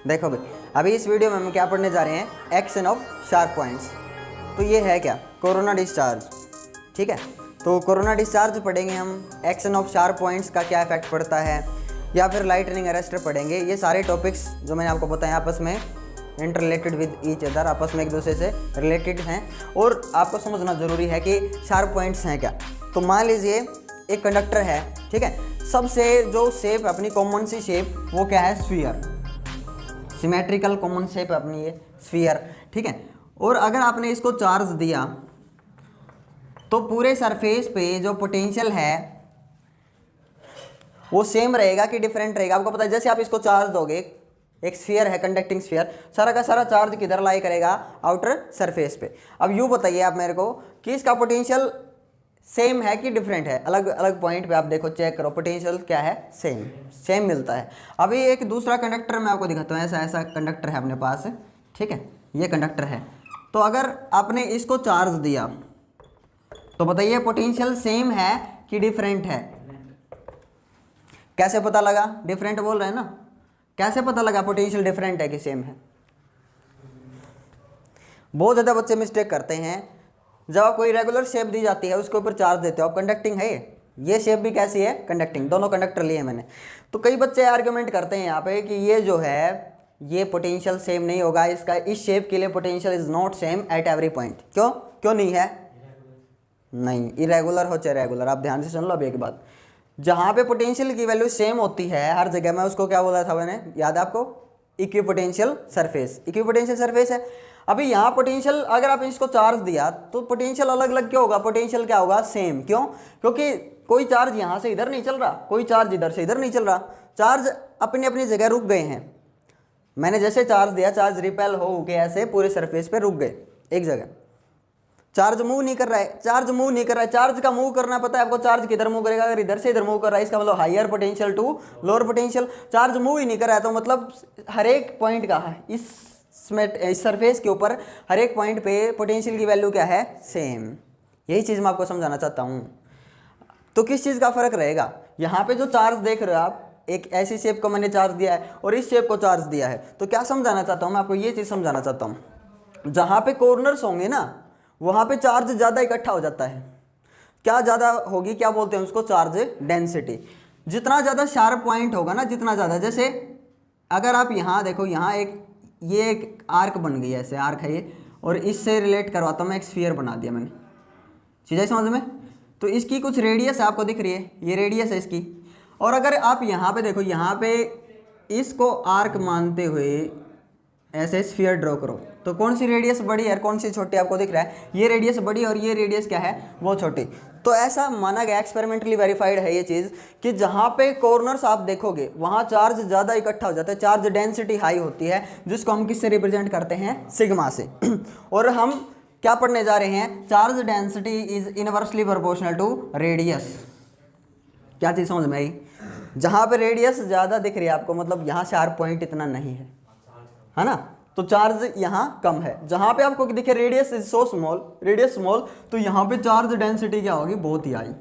देखो भाई, अभी इस वीडियो में हम क्या पढ़ने जा रहे हैं, एक्शन ऑफ शार्प पॉइंट्स। तो ये है क्या, कोरोना डिस्चार्ज। ठीक है, तो कोरोना डिस्चार्ज पढ़ेंगे हम, एक्शन ऑफ शार्प पॉइंट्स का क्या इफेक्ट पड़ता है, या फिर लाइटनिंग अरेस्टर पढ़ेंगे। ये सारे टॉपिक्स जो मैंने आपको बताया आपस में inter related with each other, आपस में एक दूसरे से रिलेटेड हैं और आपको समझना ज़रूरी है कि शार्प पॉइंट्स हैं क्या। तो मान लीजिए एक कंडक्टर है, ठीक है, सबसे जो शेप अपनी कॉमन सी शेप वो क्या है, स्फीयर, सिमेट्रिकल कॉमन शेप अपनी ये स्फीयर। ठीक है, और अगर आपने इसको चार्ज दिया तो पूरे सरफेस पे जो पोटेंशियल है वो सेम रहेगा कि डिफरेंट रहेगा। आपको पता है जैसे आप इसको चार्ज दोगे, एक स्फीयर है, कंडक्टिंग स्फीयर, सारा का सारा चार्ज किधर लाई करेगा, आउटर सरफेस पे। अब यूँ बताइए आप मेरे को कि इसका पोटेंशियल सेम है कि डिफरेंट है। अलग अलग पॉइंट पे आप देखो, चेक करो, पोटेंशियल क्या है, सेम मिलता है। अभी एक दूसरा कंडक्टर मैं आपको दिखाता हूँ, ऐसा कंडक्टर है अपने पास, ठीक है, ये कंडक्टर है। तो अगर आपने इसको चार्ज दिया तो बताइए पोटेंशियल सेम है कि डिफरेंट है। कैसे पता लगा, डिफरेंट बोल रहे हैं ना, कैसे पता लगा पोटेंशियल डिफरेंट है कि सेम है। बहुत ज़्यादा बच्चे मिस्टेक करते हैं, जब आप कोई रेगुलर शेप दी जाती है उसके ऊपर चार्ज देते हो आप, कंडक्टिंग है ये शेप भी कैसी है, कंडक्टिंग, दोनों कंडक्टर लिए मैंने। तो कई बच्चे आर्ग्यूमेंट करते हैं यहाँ पे कि ये जो है ये पोटेंशियल सेम नहीं होगा, इसका इस शेप के लिए potential is not same at every point. क्यों नहीं है, नहीं, इरेगुलर हो चाहे रेगुलर। आप ध्यान से सुन लो अब एक बात, जहाँ पे पोटेंशियल की वैल्यू सेम होती है हर जगह में, उसको क्या बोला था मैंने, याद है आपको, इक्विपोटेंशियल सरफेस। इक्विपोटेंशियल सरफेस है। अभी यहाँ पोटेंशियल अगर आप इसको चार्ज दिया तो पोटेंशियल अलग अलग क्यों होगा, पोटेंशियल क्या होगा, सेम। क्यों, क्योंकि कोई चार्ज यहाँ से इधर नहीं चल रहा, कोई चार्ज इधर से इधर नहीं चल रहा, चार्ज अपनी अपनी जगह रुक गए हैं। मैंने जैसे चार्ज दिया, चार्ज रिपेल हो के ऐसे पूरे सरफेस पे रुक गए एक जगह। चार्ज मूव नहीं कर रहा है, चार्ज मूव नहीं कर रहा है। चार्ज का मूव करना पता है आपको, चार्ज किधर मूव करेगा, अगर इधर से इधर मूव कर रहा है इसका मतलब higher potential to lower potential. Charge move ही नहीं कर रहा है तो मतलब हर एक पॉइंट का है इस सरफेस के ऊपर हर एक पॉइंट पे पोटेंशियल की वैल्यू क्या है, सेम। यही चीज़ मैं आपको समझाना चाहता हूँ। तो किस चीज़ का फ़र्क रहेगा, यहाँ पे जो चार्ज देख रहे हो आप, एक ऐसी शेप को मैंने चार्ज दिया है और इस शेप को चार्ज दिया है, तो क्या समझाना चाहता हूँ मैं आपको, ये चीज़ समझाना चाहता हूँ। जहाँ पे कॉर्नर्स होंगे ना वहाँ पे चार्ज ज़्यादा इकट्ठा हो जाता है। क्या ज़्यादा होगी, क्या बोलते हैं उसको, चार्ज डेंसिटी। जितना ज़्यादा शार्प पॉइंट होगा ना, जितना ज़्यादा, जैसे अगर आप यहाँ देखो, यहाँ ये एक आर्क बन गई है, ऐसे आर्क है ये, और इससे रिलेट करवाता हूँ मैं, एक स्फीयर बना दिया मैंने, चीज़ें समझ में। तो इसकी कुछ रेडियस आपको दिख रही है, ये रेडियस है इसकी। और अगर आप यहाँ पे देखो, यहाँ पे इसको आर्क मानते हुए ऐसे स्फीयर ड्रॉ करो तो कौन सी रेडियस बड़ी है और कौन सी छोटी आपको दिख रहा है, ये रेडियस बड़ी और ये रेडियस क्या है, वो छोटी। तो ऐसा माना गया, एक्सपेरिमेंटली वेरीफाइड है ये चीज़, कि जहाँ पे कॉर्नर्स आप देखोगे वहाँ चार्ज ज़्यादा इकट्ठा हो जाता है, चार्ज डेंसिटी हाई होती है, जिसको हम किससे रिप्रेजेंट करते हैं, सिग्मा से। और हम क्या पढ़ने जा रहे हैं, charge density is inversely proportional to radius. क्या चीज़ समझ में आई, जहाँ पे रेडियस ज़्यादा दिख रही है आपको, मतलब यहाँ शार्प पॉइंट इतना नहीं है ना, तो चार्ज यहाँ कम है। जहाँ पे आपको दिखे radius is so small, radius small, तो यहाँ पे चार्ज डेंसिटी क्या होगी, बहुत ही हाई।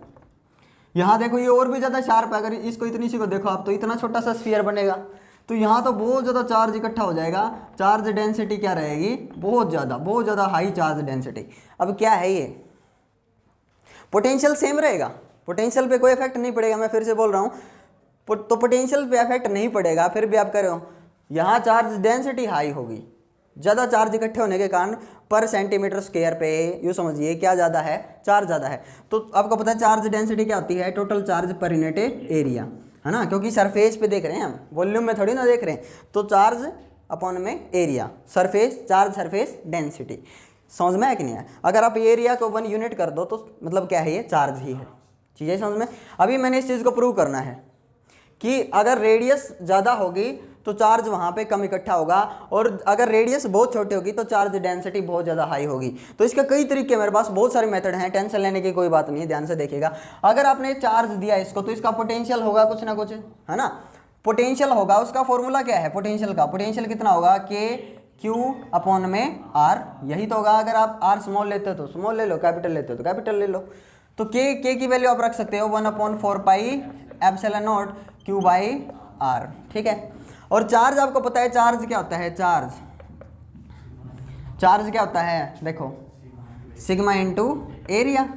यहाँ देखो ये और भी ज़्यादा शार्प है, अगर इसको इतनी सी को देखो आप तो इतना छोटा सा स्फीयर बनेगा, तो यहाँ तो बहुत ज़्यादा चार्ज इकट्ठा हो जाएगा, चार्ज डेंसिटी क्या रहेगी, बहुत ज़्यादा हाई चार्ज डेंसिटी। अब क्या है ये, पोटेंशियल सेम रहेगा, पोटेंशियल पे कोई इफेक्ट नहीं पड़ेगा। मैं फिर से बोल रहा हूँ, तो पोटेंशियल पे इफेक्ट नहीं पड़ेगा, फिर भी आप कर रहे हो, यहाँ चार्ज डेंसिटी हाई होगी, ज़्यादा चार्ज इकट्ठे होने के कारण पर सेंटीमीटर स्क्वायर पे यूँ समझिए क्या ज़्यादा है, चार्ज ज़्यादा है। तो आपको पता है चार्ज डेंसिटी क्या होती है, total charge per unit area, है ना, क्योंकि सरफेस पे देख रहे हैं हम, वॉल्यूम में थोड़ी ना देख रहे हैं। तो चार्ज अपॉन में area, surface charge, surface density, समझ में है कि नहीं है। अगर आप एरिया को 1 यूनिट कर दो तो मतलब क्या है, ये चार्ज ही है, चीज़ें समझ में। अभी मैंने इस चीज़ को प्रूव करना है कि अगर रेडियस ज़्यादा होगी तो चार्ज वहाँ पे कम इकट्ठा होगा, और अगर रेडियस बहुत छोटी होगी तो चार्ज डेंसिटी बहुत ज़्यादा हाई होगी। तो इसके कई तरीके, मेरे पास बहुत सारे मेथड हैं, टेंशन लेने की कोई बात नहीं है, ध्यान से देखिएगा। अगर आपने चार्ज दिया इसको तो इसका पोटेंशियल होगा कुछ ना कुछ, है ना, पोटेंशियल होगा। उसका फॉर्मूला क्या है पोटेंशियल का, पोटेंशियल कितना होगा, के क्यू अपॉन में आर, यही तो होगा। अगर आप आर स्मॉल लेते हो तो स्मॉल ले लो, कैपिटल लेते हो तो कैपिटल ले लो। तो के की वैल्यू आप रख सकते हो 1/4 pi epsilon naught q by r, ठीक है। और चार्ज आपको पता है चार्ज क्या होता है, चार्ज क्या होता है, देखो सिग्मा इंटू एरिया।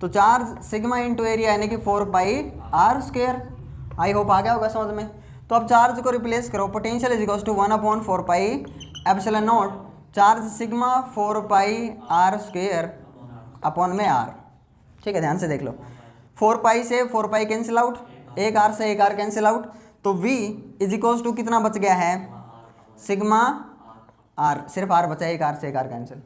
तो चार्ज सिग्मा इंटू एरिया यानी कि 4 pi r square. I hope आ गया होगा समझ में। तो अब चार्ज को रिप्लेस करो, potential is equals to 1/4 pi epsilon naught charge sigma 4 pi r square upon में आर, ठीक है। ध्यान से देख लो, 4 पाई से 4 पाई कैंसिल आउट, एक आर से एक आर कैंसिल आउट, तो v इज इक्वल्स टू कितना बच गया है, सिग्मा आर, सिर्फ आर बचा है, एक आर से एक आर कैंसिल,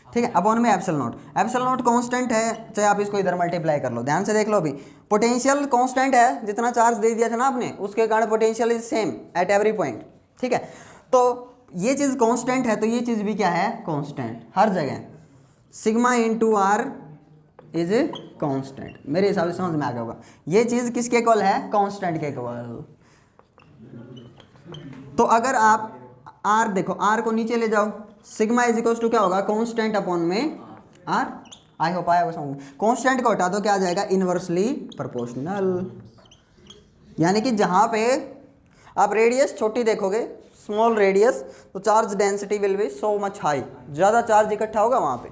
ठीक है, अपॉन में epsilon not. Epsilon not constant है, चाहे आप इसको इधर मल्टीप्लाई कर लो। ध्यान से देख लो, अभी पोटेंशियल कांस्टेंट है, जितना चार्ज दे दिया था ना आपने उसके कारण potential is same at every point, ठीक है। तो ये चीज़ कांस्टेंट है तो ये चीज़ भी क्या है, कांस्टेंट हर जगह। Sigma into r is a constant, मेरे हिसाब से समझ में आ गया होगा। ये चीज़ किसके इक्वल है, कांस्टेंट के इक्वल। तो अगर आप आर देखो, आर को नीचे ले जाओ, सिग्मा इज इक्वल टू क्या होगा, कांस्टेंट अपॉन में आर। आई होप आया समझ। कांस्टेंट को हटा दो, क्या आ जाएगा, इनवर्सली प्रोपोर्शनल। यानी कि जहां पे आप रेडियस छोटी देखोगे, स्मॉल रेडियस, तो charge density will be so much high, ज़्यादा चार्ज इकट्ठा होगा वहाँ पे।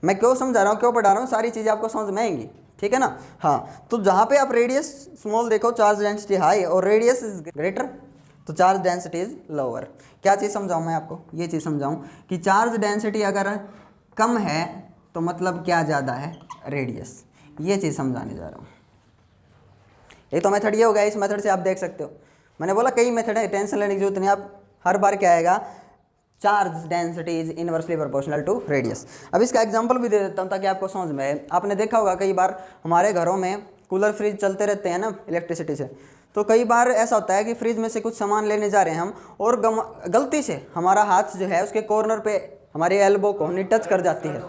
मैं क्यों समझा रहा हूँ, क्यों पढ़ा रहा हूँ, सारी चीज़ें आपको समझ में आएंगी, ठीक है ना। हाँ, तो जहाँ पे आप रेडियस स्मॉल देखो चार्ज डेंसिटी हाई और रेडियस इज ग्रेटर तो चार्ज डेंसिटी इज लोअर। क्या चीज़ समझाऊँ मैं आपको, ये चीज़ समझाऊँ कि चार्ज डेंसिटी अगर कम है तो मतलब क्या ज़्यादा है, रेडियस। ये चीज़ समझाने जा रहा हूँ। ये तो मेथड ये हो गया, इस मेथड से आप देख सकते हो। मैंने बोला कई मेथड है, टेंशन लेने की जरूरत नहीं। आप हर बार क्या आएगा, charge density is inversely proportional to radius. अब इसका एग्जांपल भी दे देता हूँ ताकि आपको समझ में आए। आपने देखा होगा कई बार हमारे घरों में कूलर फ्रिज चलते रहते हैं ना इलेक्ट्रिसिटी से, तो कई बार ऐसा होता है कि फ्रिज में से कुछ सामान लेने जा रहे हैं हम और गलती से हमारा हाथ जो है उसके कॉर्नर पे हमारे एल्बो को टच कर जाती है।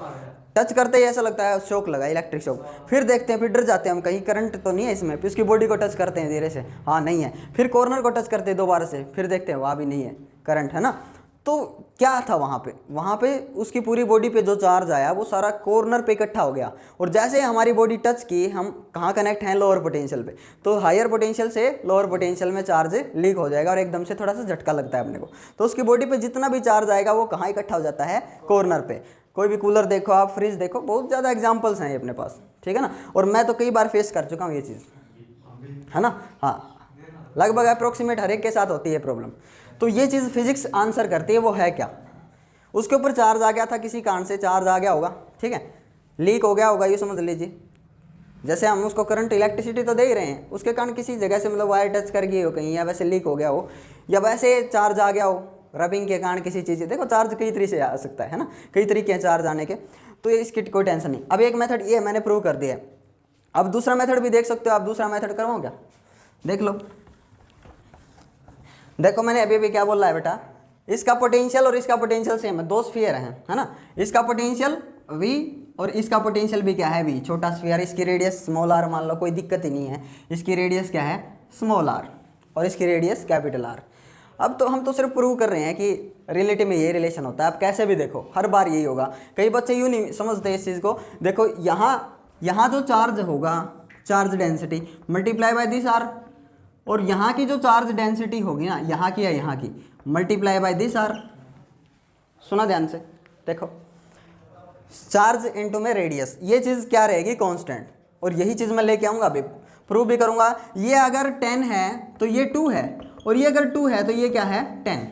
टच करते ही ऐसा लगता है शॉक लगा, इलेक्ट्रिक शॉक। फिर देखते हैं, फिर डर जाते हैं हम, कहीं करंट तो नहीं है इसमें। फिर उसकी बॉडी को टच करते हैं धीरे से, हाँ नहीं है। फिर कॉर्नर को टच करते हैं दोबारा से, फिर देखते हैं वहाँ भी नहीं है करंट, है ना। तो क्या था वहाँ पे उसकी पूरी बॉडी पे जो चार्ज आया वो सारा कॉर्नर पे इकट्ठा हो गया। और जैसे हमारी बॉडी टच की, हम कहाँ कनेक्ट हैं, लोअर पोटेंशियल पे, तो हायर पोटेंशियल से लोअर पोटेंशियल में चार्ज लीक हो जाएगा और एकदम से थोड़ा सा झटका लगता है अपने को। तो उसकी बॉडी पे जितना भी चार्ज आएगा वो कहाँ इकट्ठा हो जाता है, कॉर्नर पे। कोई भी कूलर देखो आप, फ्रिज देखो, बहुत ज़्यादा एग्जाम्पल्स हैं अपने पास, ठीक है ना। और मैं तो कई बार फेस कर चुका हूँ ये चीज़, है ना। हाँ, लगभग अप्रोक्सीमेट हर एक के साथ होती है प्रॉब्लम। तो ये चीज़ फिजिक्स आंसर करती है, वो है क्या, उसके ऊपर चार्ज आ गया था, किसी कारण से चार्ज आ गया होगा, ठीक है, लीक हो गया होगा, ये समझ लीजिए। जैसे हम उसको करंट इलेक्ट्रिसिटी तो दे ही रहे हैं, उसके कारण किसी जगह से मतलब वायर टच कर गई हो कहीं, या वैसे लीक हो गया हो, या वैसे चार्ज आ गया हो रबिंग के कारण किसी चीज़। देखो चार्ज कई तरीके से आ सकता है ना, कई तरीके हैं चार्ज आने के, तो इसकी कोई टेंशन नहीं। अब एक मेथड ये मैंने प्रूव कर दिया है, अब दूसरा मेथड भी देख सकते हो आप। दूसरा मेथड करवाऊँ क्या, देख लो। देखो मैंने अभी क्या बोला है बेटा, इसका पोटेंशियल और इसका पोटेंशियल सेम है, दो स्फीयर हैं, है ना। इसका पोटेंशियल v और इसका पोटेंशियल भी क्या है, v, छोटा स्फीयर, इसकी रेडियस स्मॉल r मान लो, कोई दिक्कत ही नहीं है। इसकी रेडियस क्या है, स्मॉल r, और इसकी रेडियस कैपिटल R। अब तो हम तो सिर्फ प्रूव कर रहे हैं कि रिलेटिव में ये रिलेशन होता है। आप कैसे भी देखो हर बार यही होगा। कई बच्चे यूँ नहीं समझते इस चीज़ को। देखो यहाँ जो चार्ज होगा, charge density multiply by this r, और यहाँ की जो चार्ज डेंसिटी होगी ना, यहाँ की या यहाँ की, मल्टीप्लाई बाय दिस r। सुना ध्यान से, देखो चार्ज इनटू में रेडियस, ये चीज़ क्या रहेगी, कांस्टेंट। और यही चीज़ मैं लेके आऊँगा, अभी प्रूव भी करूँगा। ये अगर 10 है तो ये 2 है, और ये अगर 2 है तो ये क्या है, 10।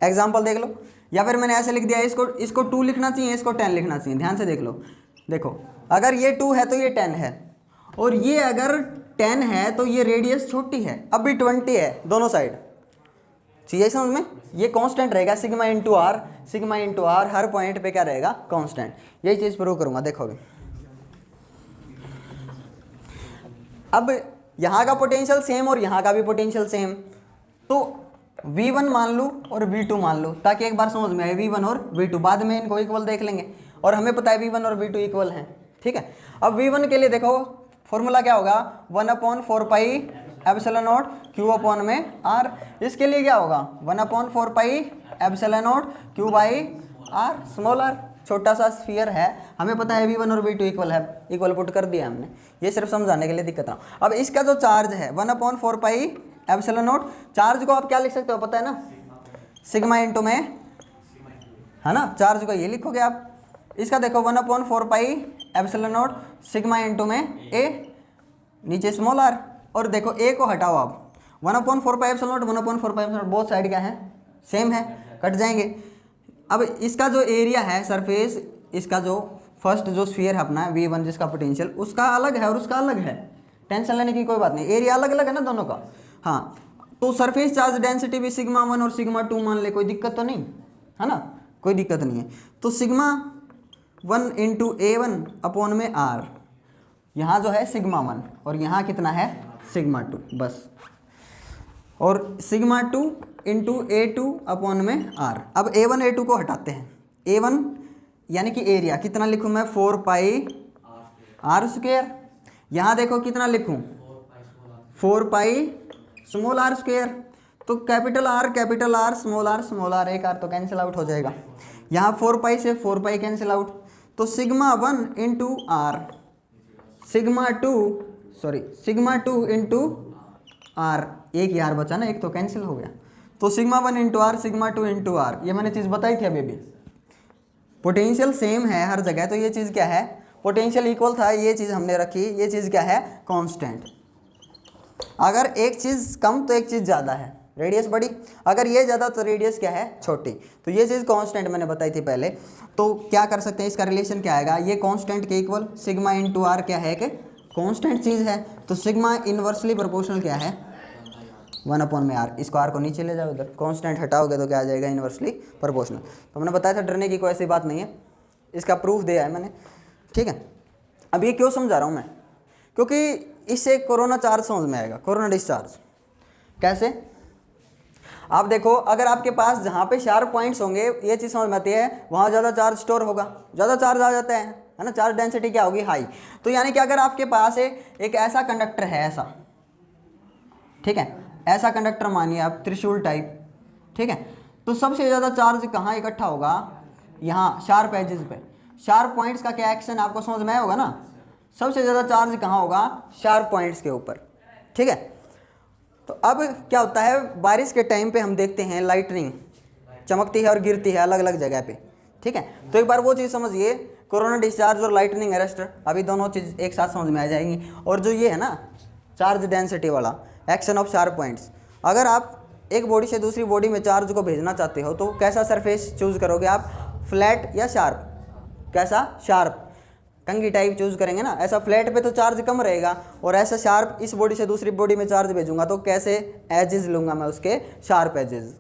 एग्जाम्पल देख लो, या फिर मैंने ऐसे लिख दिया, इसको 2 लिखना चाहिए, इसको 10 लिखना चाहिए। ध्यान से देख लो, देखो अगर ये 2 है तो ये 10 है, और ये अगर 10 है तो ये रेडियस छोटी है, अभी 20 है दोनों साइड। चाहिए समझ में, ये कांस्टेंट रहेगा, sigma into r, sigma into r हर पॉइंट पे क्या रहेगा, कांस्टेंट। यही चीज़ प्रूव करूंगा, देखोगे। अब यहाँ का पोटेंशियल सेम और यहाँ का भी पोटेंशियल सेम, तो V1 मान लूँ और V2 मान लूँ, ताकि एक बार समझ में आए। V1 और V2 बाद में इनको इक्वल देख लेंगे, और हमें पता है V1 और V2 इक्वल हैं, ठीक है। अब V1 के लिए देखो फॉर्मूला क्या होगा, 1/4 pi epsilon not Q upon में R। इसके लिए क्या होगा, 1/4 pi epsilon not Q by R, small r। छोटा सा स्फीयर है, हमें पता है V1 और V2 इक्वल है, इक्वल पुट कर दिया हमने, ये सिर्फ समझाने के लिए दिक्कत ना। अब इसका जो चार्ज है 1/4 पाई एप्सिलॉन नॉट, चार्ज को आप क्या लिख सकते हो पता है ना, सिग्मा इंटू में, है ना, चार्ज को ये लिखोगे आप। इसका देखो 1/4 pi epsilon not sigma into में ए, नीचे स्मॉल आर, और देखो ए को हटाओ आप, 1/4 pi epsilon not 1/4 pi epsilon not, both side क्या है, सेम है, कट जाएंगे। अब इसका जो एरिया है सरफेस, इसका जो फर्स्ट जो स्फीयर है अपना V1 जिसका पोटेंशियल, उसका अलग है और उसका अलग है, टेंशन लेने की कोई बात नहीं, एरिया अलग अलग है ना दोनों का। हाँ, तो सरफेस चार्ज डेंसिटी भी सिग्मा 1 और सिग्मा 2 मान ले, कोई दिक्कत तो नहीं है ना, कोई दिक्कत नहीं है। तो सिग्मा 1 इंटू A1 अपॉन में R, यहाँ जो है सिग्मा 1 और यहाँ कितना है सिग्मा 2 बस, और सिग्मा 2 इंटू A2 अपॉन में R। अब A1 A2 को हटाते हैं, A1 यानी कि एरिया कितना लिखूँ मैं, 4 पाई R स्क्वेयर, यहाँ देखो कितना लिखूँ 4 पाई स्मॉल r स्क्वेयर, तो कैपिटल R स्मॉल r, एक R तो कैंसिल आउट हो जाएगा, यहाँ 4 पाई से 4 पाई कैंसिल आउट, तो sigma 1 into R, sigma 2 into R, एक ही R बचा ना, एक तो कैंसिल हो गया, तो sigma 1 into R sigma 2 into R, ये मैंने चीज़ बताई थी अभी भी, पोटेंशियल सेम है हर जगह, तो ये चीज़ क्या है, पोटेंशियल इक्वल था, ये चीज़ हमने रखी, ये चीज़ क्या है कांस्टेंट। अगर एक चीज़ कम तो एक चीज़ ज़्यादा है, रेडियस बड़ी, अगर ये ज़्यादा तो रेडियस क्या है छोटी, तो ये चीज़ कांस्टेंट मैंने बताई थी पहले। तो क्या कर सकते हैं, इसका रिलेशन क्या आएगा, ये कांस्टेंट के इक्वल सिग्मा इंटू R क्या है कि कांस्टेंट चीज़ है, तो सिग्मा इनवर्सली प्रोपोर्शनल क्या है 1/R, इसको R को नीचे ले जाओ उधर, कांस्टेंट हटाओगे तो क्या आ जाएगा इनवर्सली प्रोपोर्शनल। तो मैंने बताया था डरने की कोई ऐसी बात नहीं है, इसका प्रूफ दिया है मैंने, ठीक है। अब ये क्यों समझा रहा हूँ मैं, क्योंकि इससे कोरोना चार्ज समझ में आएगा, कोरोना डिस्चार्ज कैसे। आप देखो अगर आपके पास जहाँ पे शार्प पॉइंट्स होंगे, ये चीज़ समझ में आती है, वहाँ ज़्यादा चार्ज स्टोर होगा, ज़्यादा चार्ज आ जाता है ना, चार्ज डेंसिटी क्या होगी हाई। तो यानी कि अगर आपके पास एक ऐसा कंडक्टर है, ऐसा, ठीक है, ऐसा कंडक्टर मानिए आप त्रिशूल टाइप, ठीक है, तो सबसे ज़्यादा चार्ज कहाँ इकट्ठा होगा, यहाँ शार्प एजेस पे, शार्प पॉइंट्स का क्या एक्शन आपको समझ में आया होगा ना, सबसे ज़्यादा चार्ज कहाँ होगा, शार्प पॉइंट्स के ऊपर, ठीक है। तो अब क्या होता है, बारिश के टाइम पे हम देखते हैं लाइटनिंग चमकती है और गिरती है अलग अलग जगह पे, ठीक है। तो एक बार वो चीज़ समझिए, कोरोना डिस्चार्ज और लाइटनिंग अरेस्टर, अभी दोनों चीज़ एक साथ समझ में आ जाएंगी। और जो ये है ना चार्ज डेंसिटी वाला एक्शन ऑफ शार्प पॉइंट्स, अगर आप एक बॉडी से दूसरी बॉडी में चार्ज को भेजना चाहते हो तो कैसा सरफेस चूज़ करोगे आप, फ्लैट या शार्प, कैसा, शार्प, कंघी टाइप चूज़ करेंगे ना, ऐसा फ्लैट पे तो चार्ज कम रहेगा, और ऐसा शार्प इस बॉडी से दूसरी बॉडी में चार्ज भेजूंगा तो कैसे एजेस लूँगा मैं उसके, शार्प एजेस,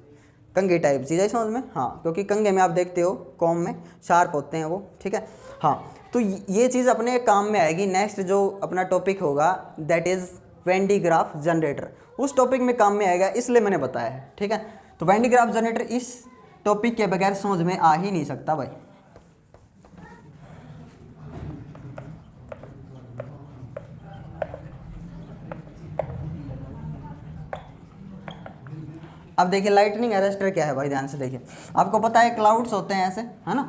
कंघी टाइप चीज़ है समझ में। हाँ, क्योंकि कंघे में आप देखते हो कॉम में शार्प होते हैं वो, ठीक है। हाँ, तो ये चीज़ अपने काम में आएगी। नेक्स्ट जो अपना टॉपिक होगा that is when D graph generator, उस टॉपिक में काम में आएगा, इसलिए मैंने बताया है, ठीक है। तो वेन डी ग्राफ जनरेटर इस टॉपिक के बगैर समझ में आ ही नहीं सकता भाई। अब देखिए लाइटनिंग अरेस्टर क्या है भाई, ध्यान से देखिए। आपको पता है क्लाउड्स होते हैं ऐसे, है ना,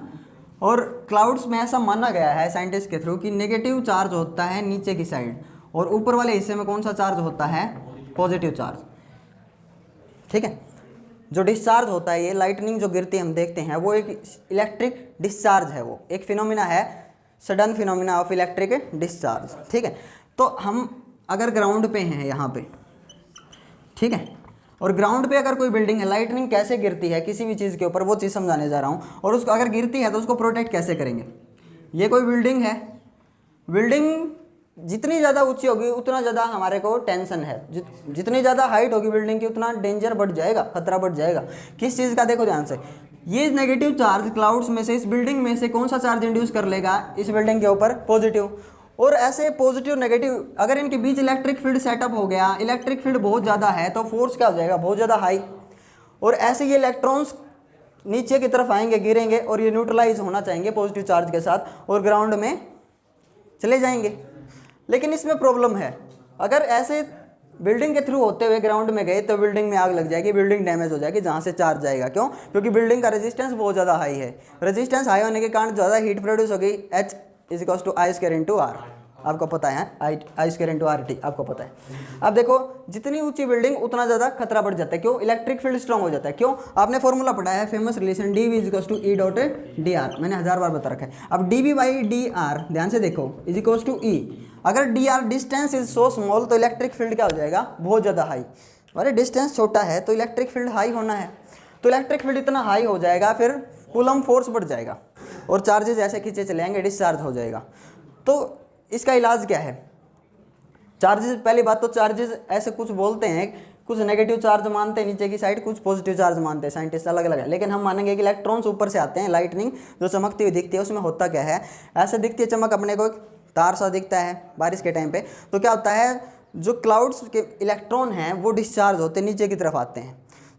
और क्लाउड्स में ऐसा माना गया है साइंटिस्ट के थ्रू कि नेगेटिव चार्ज होता है नीचे की साइड, और ऊपर वाले हिस्से में कौन सा चार्ज होता है, पॉजिटिव चार्ज, ठीक है। जो डिस्चार्ज होता है, ये लाइटनिंग जो गिरती है हम देखते हैं, वो एक इलेक्ट्रिक डिस्चार्ज है, वो एक फिनोमिना है, sudden phenomena of electric discharge, ठीक है। तो हम अगर ग्राउंड पे हैं यहाँ पे, ठीक है, और ग्राउंड पे अगर कोई बिल्डिंग है, लाइटनिंग कैसे गिरती है किसी भी चीज़ के ऊपर, वो चीज़ समझाने जा रहा हूँ। और उसको अगर गिरती है तो उसको प्रोटेक्ट कैसे करेंगे। ये कोई बिल्डिंग है, बिल्डिंग जितनी ज़्यादा ऊंची होगी उतना ज़्यादा हमारे को टेंशन है, जितनी ज़्यादा हाइट होगी बिल्डिंग की उतना डेंजर बढ़ जाएगा, खतरा बढ़ जाएगा। किस चीज़ का, देखो ध्यान से, ये नेगेटिव चार्ज क्लाउड्स में से इस बिल्डिंग में से कौन सा चार्ज इंड्यूस कर लेगा इस बिल्डिंग के ऊपर, पॉजिटिव। और ऐसे पॉजिटिव नेगेटिव अगर इनके बीच इलेक्ट्रिक फील्ड सेटअप हो गया, इलेक्ट्रिक फील्ड बहुत ज़्यादा है तो फोर्स क्या हो जाएगा, बहुत ज़्यादा हाई, और ऐसे ये इलेक्ट्रॉन्स नीचे की तरफ आएंगे, गिरेंगे, और ये न्यूट्रलाइज होना चाहेंगे पॉजिटिव चार्ज के साथ और ग्राउंड में चले जाएंगे। लेकिन इसमें प्रॉब्लम है, अगर ऐसे बिल्डिंग के थ्रू होते हुए ग्राउंड में गए तो बिल्डिंग में आग लग जाएगी, बिल्डिंग डैमेज हो जाएगी, जहाँ से चार्ज जाएगा। क्यों? क्योंकि बिल्डिंग का रेजिस्टेंस बहुत ज़्यादा हाई है। रेजिस्टेंस हाई होने के कारण ज़्यादा हीट प्रोड्यूस होगी, H = I²/R, आपको पता है, I²/RT आपको पता है। अब देखो जितनी ऊंची बिल्डिंग उतना ज़्यादा खतरा बढ़ जाता है। क्यों? इलेक्ट्रिक फील्ड स्ट्रॉन्ग हो जाता है। क्यों? आपने फॉर्मूला पढ़ा है फेमस रिलेशन dV = E.dr, मैंने 1000 बार बता रखा है। अब dV/dr ध्यान से देखो = E। अगर dr distance is so small तो इलेक्ट्रिक फील्ड क्या हो जाएगा? बहुत ज़्यादा हाई। अरे डिस्टेंस छोटा है तो इलेक्ट्रिक फील्ड हाई होना है, तो इलेक्ट्रिक फील्ड इतना हाई हो जाएगा, फिर कूलम फोर्स बढ़ जाएगा और चार्जेस ऐसे खींचे चले जाएंगे, डिस्चार्ज हो जाएगा। तो इसका इलाज क्या है? चार्जेस, पहली बात तो चार्जेस ऐसे कुछ बोलते हैं, कुछ नेगेटिव चार्ज मानते हैं नीचे की साइड, कुछ पॉजिटिव चार्ज मानते हैं, साइंटिस्ट अलग अलग है। लेकिन हम मानेंगे कि इलेक्ट्रॉन्स ऊपर से आते हैं। लाइटनिंग जो चमकती हुई दिखती है उसमें होता क्या है? ऐसे दिखती है चमक, अपने को तार सा दिखता है बारिश के टाइम पे, तो क्या होता है जो क्लाउड्स के इलेक्ट्रॉन हैं वो डिस्चार्ज होते हैं, नीचे की तरफ आते हैं,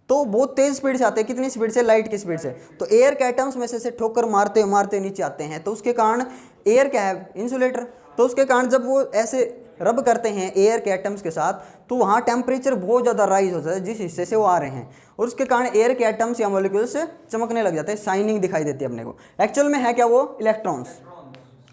तो बहुत तेज स्पीड से आते हैं। कितनी स्पीड से? लाइट की स्पीड से। तो एयर के एटम्स में से ठोकर मारते मारते नीचे आते हैं, तो उसके कारण एयर क्या है? इंसुलेटर। तो उसके कारण जब वो ऐसे रब करते हैं एयर के एटम्स के साथ तो वहाँ टेम्परेचर बहुत ज़्यादा राइज हो जाता है जिस हिस्से से वो आ रहे हैं, और उसके कारण एयर के एटम्स या मॉलिक्यूल्स चमकने लग जाते हैं, शाइनिंग दिखाई देती है अपने को। एक्चुअल में है क्या? वो इलेक्ट्रॉन्स।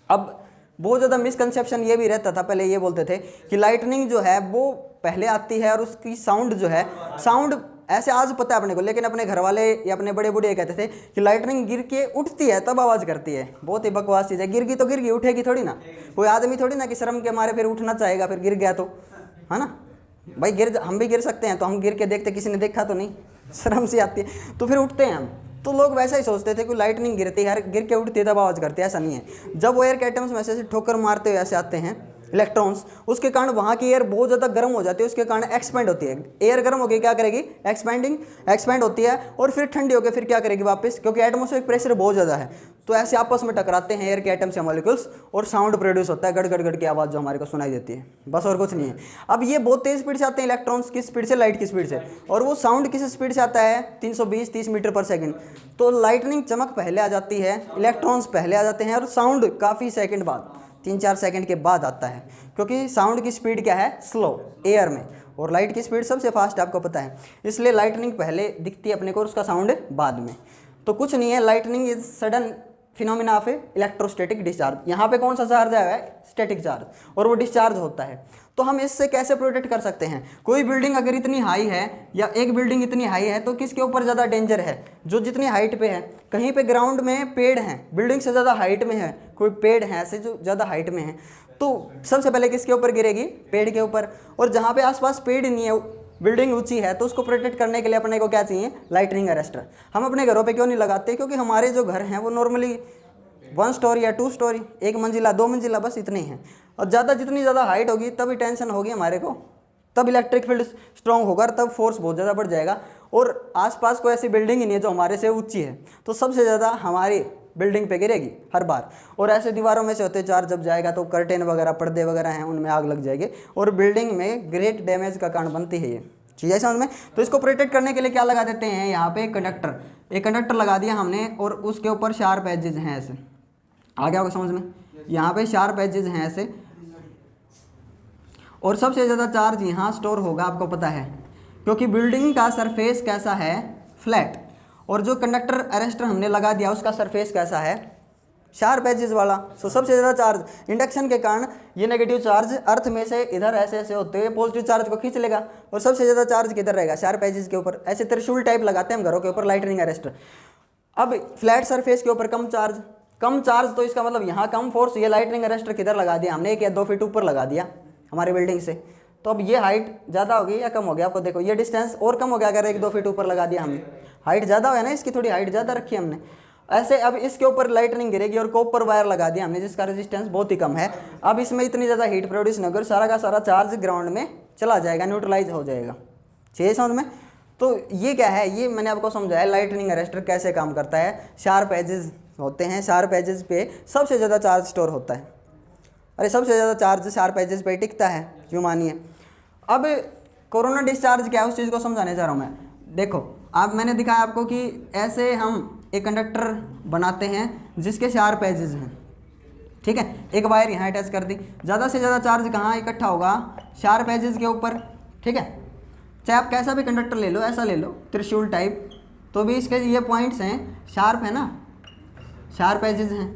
अब बहुत ज़्यादा मिसकंसेप्शन ये भी रहता था, पहले ये बोलते थे कि लाइटनिंग जो है वो पहले आती है और उसकी साउंड जो है, साउंड ऐसे आज पता है अपने को, लेकिन अपने घर वाले या अपने बड़े बूढ़े कहते थे कि लाइटनिंग गिर के उठती है तब आवाज़ करती है। बहुत ही बकवास चीज़ है, गिर गई तो गिर गई, उठेगी थोड़ी ना। कोई आदमी थोड़ी ना कि शर्म के मारे फिर उठना चाहेगा, फिर गिर गया तो, है ना भाई? हम भी गिर सकते हैं, तो हम गिर के देखते, किसी ने देखा तो नहीं, शर्म सी आती है तो फिर उठते हैं हम। तो लोग वैसा ही सोचते थे कि लाइटनिंग गिरती है, गिर के उठती है तब आवाज़ करती है, ऐसा नहीं है। जब वो एयर के एटम्स में से ठोकर मारते हुए ऐसे आते हैं इलेक्ट्रॉन्स, उसके कारण वहाँ की एयर बहुत ज़्यादा गर्म हो जाती है, उसके कारण एक्सपेंड होती है। एयर गर्म होकर क्या करेगी? एक्सपेंड होती है, और फिर ठंडी होकर फिर क्या करेगी वापस? क्योंकि एटमॉस्फेरिक प्रेशर बहुत ज़्यादा है, तो ऐसे आपस में टकराते हैं एयर के एटम्स या मॉलिक्यूल्स, और साउंड प्रोड्यूस होता है, गड़ गड़ गड़ की आवाज़ जो हमारे को सुनाई देती है, बस और कुछ नहीं है। अब ये बहुत तेज़ स्पीड से आते हैं इलेक्ट्रॉन्स, किस स्पीड से? लाइट की स्पीड से। और वो साउंड किस स्पीड से आता है? 320-30 मीटर/सेकंड। तो लाइटनिंग चमक पहले आ जाती है, इलेक्ट्रॉन्स पहले आ जाते हैं, और साउंड काफ़ी सेकंड बाद, 3-4 सेकंड के बाद आता है, क्योंकि साउंड की स्पीड क्या है? स्लो एयर में, और लाइट की स्पीड सबसे फास्ट आपको पता है, इसलिए लाइटनिंग पहले दिखती है अपने को और उसका साउंड बाद में। तो कुछ नहीं है, lightning is sudden phenomena of electrostatic discharge. यहाँ पे कौन सा चार्ज है? स्टैटिक चार्ज, और वो डिस्चार्ज होता है। तो हम इससे कैसे प्रोटेक्ट कर सकते हैं? कोई बिल्डिंग अगर इतनी हाई है या एक बिल्डिंग इतनी हाई है तो किसके ऊपर ज़्यादा डेंजर है? जो जितनी हाइट पे है। कहीं पे ग्राउंड में पेड़ हैं, बिल्डिंग से ज़्यादा हाइट में है, कोई पेड़ हैं ऐसे जो ज़्यादा हाइट में है, तो सबसे पहले किसके ऊपर गिरेगी? पेड़ के ऊपर। और जहाँ पे आसपास पेड़ नहीं है, बिल्डिंग ऊंची है, तो उसको प्रोटेक्ट करने के लिए अपने को क्या चाहिए? Lightning arrester. हम अपने घरों पे क्यों नहीं लगाते? क्योंकि हमारे जो घर हैं वो नॉर्मली 1 स्टोरी या 2 स्टोरी, 1 मंजिला 2 मंजिला, बस इतने ही हैं। और जितनी ज़्यादा हाइट होगी तभी टेंशन होगी हमारे को, तब इलेक्ट्रिक फील्ड स्ट्रॉन्ग होगा, तब फोर्स बहुत ज़्यादा बढ़ जाएगा। और आसपास कोई ऐसी बिल्डिंग ही नहीं है जो हमारे से ऊंची है, तो सबसे ज़्यादा हमारी बिल्डिंग पे गिरेगी हर बार। और ऐसे दीवारों में से होते चार जब जाएगा तो कर्टेन वगैरह, पर्दे वगैरह हैं, उनमें आग लग जाएगी और बिल्डिंग में ग्रेट डैमेज का कारण बनती है ये चीज़ है समझ में। तो इसको प्रोटेक्ट करने के लिए क्या लगा देते हैं? यहाँ पे एक कंडक्टर लगा दिया हमने और उसके ऊपर शार्प एजेस हैं ऐसे। आ गया होगा समझ में? यहाँ पे शार्प एजेस हैं ऐसे, और सबसे ज़्यादा चार्ज यहाँ स्टोर होगा, आपको पता है, क्योंकि बिल्डिंग का सरफेस कैसा है? फ्लैट। और जो कंडक्टर अरेस्टर हमने लगा दिया उसका सरफेस कैसा है? शार्प एजेस वाला। तो सबसे ज़्यादा चार्ज इंडक्शन के कारण ये नेगेटिव चार्ज अर्थ में से इधर ऐसे ऐसे होते हुए पॉजिटिव चार्ज को खींच लेगा, और सबसे ज़्यादा चार्ज किधर रहेगा? शार्प एजेस के ऊपर। ऐसे त्रिशूल टाइप लगाते हैं हम घरों के ऊपर लाइटनिंग अरेस्टर। अब फ्लैट सरफेस के ऊपर कम चार्ज, तो इसका मतलब यहाँ कम फोर्स। ये लाइटनिंग अरेस्टर किधर लगा दिया हमने? 1 या 2 फीट ऊपर लगा दिया हमारी बिल्डिंग से। तो अब ये हाइट ज़्यादा होगी या कम हो गया? आपको देखो ये डिस्टेंस और कम हो गया अगर 1-2 फीट ऊपर लगा दिया हमने। हाइट ज़्यादा हो है ना इसकी, थोड़ी हाइट ज़्यादा रखी है हमने। ऐसे अब इसके ऊपर लाइटनिंग गिरेगी और कॉपर वायर लगा दिया हमने जिसका रेजिस्टेंस बहुत ही कम है। अब इसमें इतनी ज़्यादा हीट प्रोड्यूस नहीं होगी, सारा का सारा चार्ज ग्राउंड में चला जाएगा, न्यूट्रलाइज हो जाएगा। चाहिए समझ में? तो ये क्या है? ये मैंने आपको समझाया लाइटनिंग अरेस्टर कैसे काम करता है। शार्प एजेस होते हैं, शार्प एजेस पे सबसे ज़्यादा चार्ज स्टोर होता है। अरे सबसे ज़्यादा चार्ज शार्प एजेस पे टिकता है, क्यों मानिए। अब कोरोना डिस्चार्ज क्या है उस चीज़ को समझाने जा रहा हूँ मैं। देखो अब मैंने दिखाया आपको कि ऐसे हम एक कंडक्टर बनाते हैं जिसके शार्प एजेस हैं, ठीक है। एक वायर यहाँ अटैच कर दी, ज़्यादा से ज़्यादा चार्ज कहाँ इकट्ठा होगा? शार्प एजेस के ऊपर। ठीक है। चाहे आप कैसा भी कंडक्टर ले लो, ऐसा ले लो त्रिशूल टाइप, तो भी इसके ये पॉइंट्स हैं, शार्प है ना, शार्प एजेस हैं।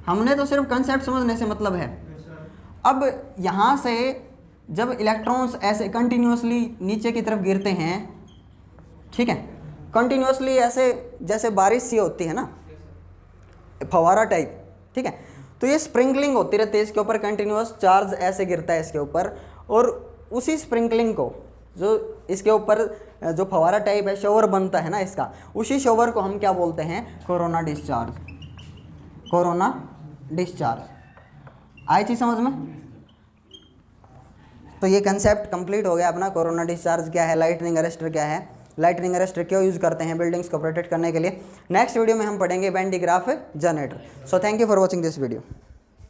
हमने तो सिर्फ कंसेप्ट समझने से मतलब है। अब यहाँ से जब इलेक्ट्रॉन्स ऐसे कंटिन्यूसली नीचे की तरफ गिरते हैं, ठीक है, कंटिन्यूसली ऐसे जैसे बारिश सी होती है ना, फवारा टाइप, ठीक है, तो ये स्प्रिंकलिंग होती रहती है इसके ऊपर, कंटिन्यूस चार्ज ऐसे गिरता है इसके ऊपर, और उसी स्प्रिंकलिंग को जो इसके ऊपर जो फवारा टाइप है, शॉवर बनता है ना इसका, उसी शॉवर को हम क्या बोलते हैं, कोरोना डिस्चार्ज। कोरोना डिस्चार्ज आई चीज समझ में? तो ये कंसेप्ट कंप्लीट हो गया अपना, कोरोना डिस्चार्ज क्या है, लाइटनिंग अरेस्टर क्या है, लाइटनिंग अरेस्टर क्यों यूज़ करते हैं बिल्डिंग्स को प्रोटेक्ट करने के लिए। नेक्स्ट वीडियो में हम पढ़ेंगे band D graph generator. So thank you for watching this video.